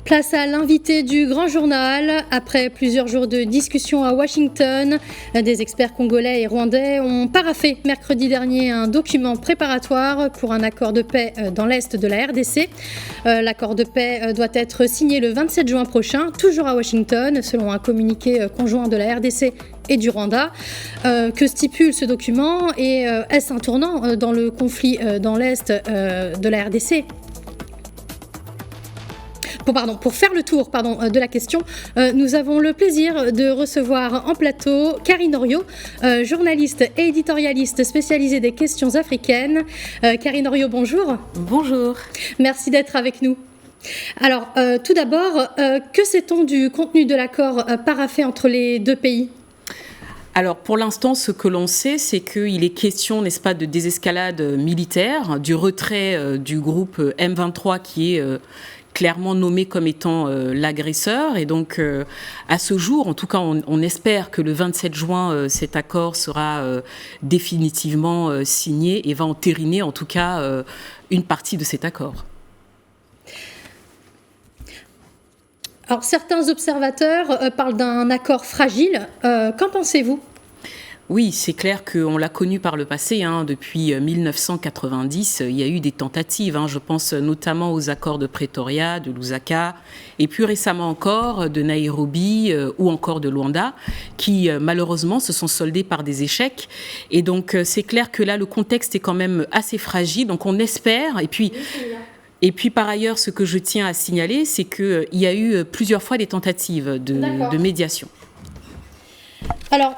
Place à l'invité du Grand Journal. Après plusieurs jours de discussions à Washington, des experts congolais et rwandais ont paraphé mercredi dernier un document préparatoire pour un accord de paix dans l'est de la RDC. L'accord de paix doit être signé le 27 juin prochain, toujours à Washington, selon un communiqué conjoint de la RDC et du Rwanda. Que stipule ce document et est-ce un tournant dans le conflit dans l'est de la RDC ? Pour faire le tour de la question, nous avons le plaisir de recevoir en plateau Karine Oriot, journaliste et éditorialiste spécialisée des questions africaines. Karine Oriot, bonjour. Bonjour. Merci d'être avec nous. Alors, tout d'abord, que sait-on du contenu de l'accord paraphé entre les deux pays ? Alors, pour l'instant, ce que l'on sait, c'est qu'il est question, n'est-ce pas, de désescalade militaire, du retrait du groupe M23 qui est clairement nommé comme étant l'agresseur. Et donc, à ce jour, en tout cas, on espère que le 27 juin, cet accord sera définitivement signé et va entériner, en tout cas, une partie de cet accord. Alors, certains observateurs parlent d'un accord fragile. Qu'en pensez-vous ? Oui, c'est clair qu'on l'a connu par le passé. Depuis 1990, il y a eu des tentatives. Je pense notamment aux accords de Pretoria, de Lusaka, et plus récemment encore de Nairobi ou encore de Luanda, qui malheureusement se sont soldés par des échecs. Et donc, c'est clair que là, le contexte est quand même assez fragile. Donc, on espère. Et puis, par ailleurs, ce que je tiens à signaler, c'est qu'il y a eu plusieurs fois des tentatives de médiation. Alors,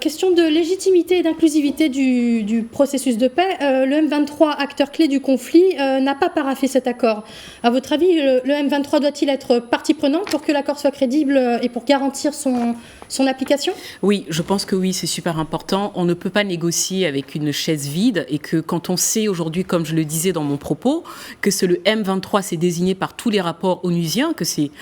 question de légitimité et d'inclusivité du processus de paix. Le M23, acteur clé du conflit, n'a pas paraphé cet accord. À votre avis, le M23 doit-il être partie prenante pour que l'accord soit crédible et pour garantir son application ? Oui, je pense que oui, c'est super important. On ne peut pas négocier avec une chaise vide et que quand on sait aujourd'hui, comme je le disais dans mon propos, que c'est le M23, c'est désigné par tous les rapports onusiens, que c'est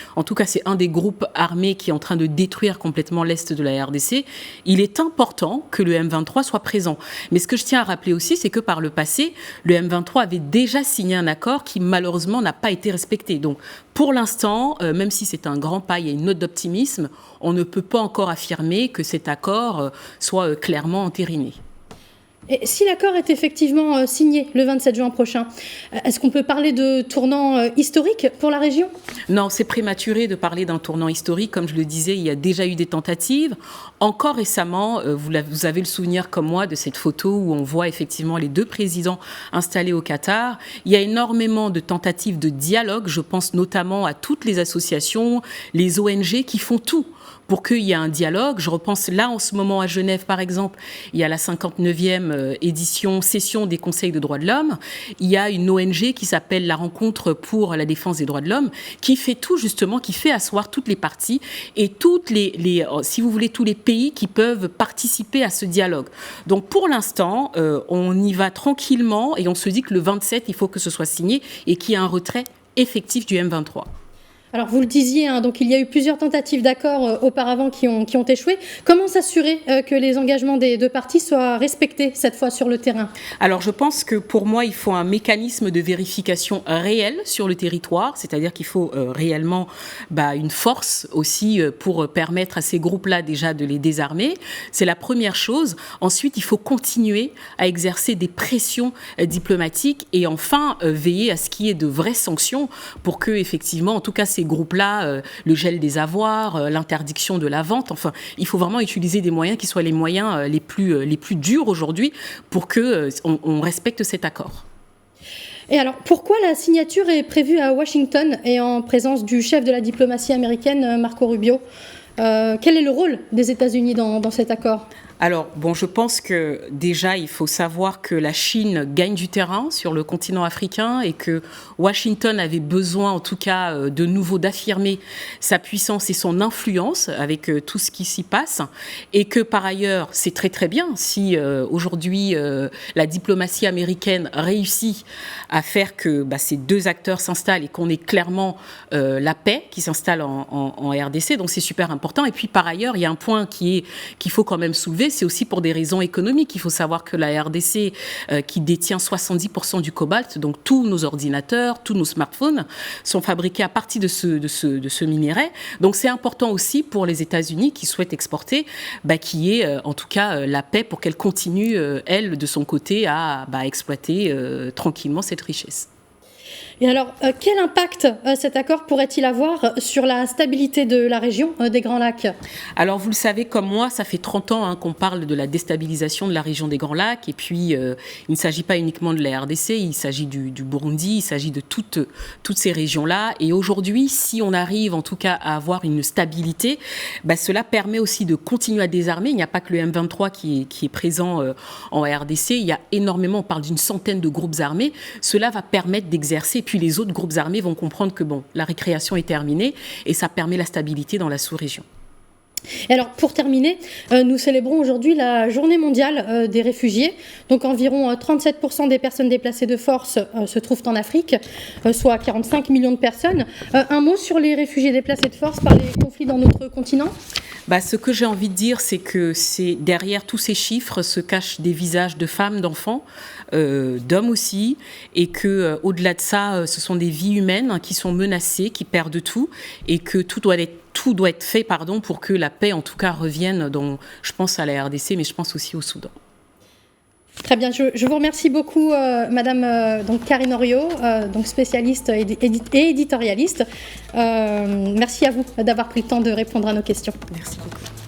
un des groupes armés qui est en train de détruire complètement l'Est de la RDC, il est important que le M23 soit présent. Mais ce que je tiens à rappeler aussi, c'est que par le passé, le M23 avait déjà signé un accord qui malheureusement n'a pas été respecté. Donc pour l'instant, même si c'est un grand pas, il y a une note d'optimisme, on ne peut pas encore affirmer que cet accord soit clairement entériné. Et si l'accord est effectivement signé le 27 juin prochain, est-ce qu'on peut parler de tournant historique pour la région ? Non, c'est prématuré de parler d'un tournant historique. Comme je le disais, il y a déjà eu des tentatives. Encore récemment, vous avez le souvenir comme moi de cette photo où on voit effectivement les deux présidents installés au Qatar. Il y a énormément de tentatives de dialogue. Je pense notamment à toutes les associations, les ONG qui font tout pour qu'il y ait un dialogue. Je repense là en ce moment à Genève, par exemple, il y a la 59e session des conseils de droits de l'homme. Il y a une ONG qui s'appelle la Rencontre pour la défense des droits de l'homme, qui fait tout justement, qui fait asseoir toutes les parties et si vous voulez, tous les pays qui peuvent participer à ce dialogue. Donc pour l'instant, on y va tranquillement et on se dit que le 27, il faut que ce soit signé et qu'il y ait un retrait effectif du M23. Alors vous le disiez, donc il y a eu plusieurs tentatives d'accord auparavant qui ont échoué. Comment s'assurer que les engagements des deux parties soient respectés cette fois sur le terrain ? Alors je pense que pour moi, il faut un mécanisme de vérification réel sur le territoire, c'est-à-dire qu'il faut réellement une force aussi pour permettre à ces groupes-là déjà de les désarmer. C'est la première chose. Ensuite, il faut continuer à exercer des pressions diplomatiques et enfin veiller à ce qu'il y ait de vraies sanctions pour que, effectivement, en tout cas, ces groupes-là, le gel des avoirs, l'interdiction de la vente. Enfin, il faut vraiment utiliser des moyens qui soient les moyens les plus durs aujourd'hui pour qu'on respecte cet accord. Et alors, pourquoi la signature est prévue à Washington et en présence du chef de la diplomatie américaine, Marco Rubio ? Quel est le rôle des États-Unis dans cet accord ? Alors, je pense que déjà, il faut savoir que la Chine gagne du terrain sur le continent africain et que Washington avait besoin, en tout cas, de nouveau d'affirmer sa puissance et son influence avec tout ce qui s'y passe. Et que, par ailleurs, c'est très, très bien si aujourd'hui, la diplomatie américaine réussit à faire que ces deux acteurs s'installent et qu'on ait clairement la paix qui s'installe en RDC. Donc, c'est super important. Et puis, par ailleurs, il y a un point qu'il faut quand même soulever, c'est aussi pour des raisons économiques. Il faut savoir que la RDC, qui détient 70% du cobalt, donc tous nos ordinateurs, tous nos smartphones, sont fabriqués à partir de ce minerai. Donc c'est important aussi pour les États-Unis qui souhaitent exporter, qu'il y ait en tout cas la paix pour qu'elle continue, elle, de son côté, à exploiter tranquillement cette richesse. Et alors, quel impact cet accord pourrait-il avoir sur la stabilité de la région des Grands Lacs ? Alors, vous le savez comme moi, ça fait 30 ans qu'on parle de la déstabilisation de la région des Grands Lacs. Et puis, il ne s'agit pas uniquement de la RDC, il s'agit du Burundi, il s'agit de toutes ces régions-là. Et aujourd'hui, si on arrive en tout cas à avoir une stabilité, cela permet aussi de continuer à désarmer. Il n'y a pas que le M23 qui est présent en RDC, il y a énormément, on parle d'une centaine de groupes armés. Cela va permettre d'exercer. Puis les autres groupes armés vont comprendre que la récréation est terminée et ça permet la stabilité dans la sous-région. Et alors, pour terminer, nous célébrons aujourd'hui la journée mondiale des réfugiés. Donc, environ 37% des personnes déplacées de force se trouvent en Afrique, soit 45 millions de personnes. Un mot sur les réfugiés déplacés de force par les conflits dans notre continent ? Ce que j'ai envie de dire, c'est que derrière tous ces chiffres se cachent des visages de femmes, d'enfants, d'hommes aussi, et que au-delà de ça, ce sont des vies humaines qui sont menacées, qui perdent tout, et que tout doit être fait pour que la paix, en tout cas, revienne. Je pense à la RDC, mais je pense aussi au Soudan. Très bien, je vous remercie beaucoup, Madame Karine Henriot, spécialiste et éditorialiste. Merci à vous d'avoir pris le temps de répondre à nos questions. Merci beaucoup.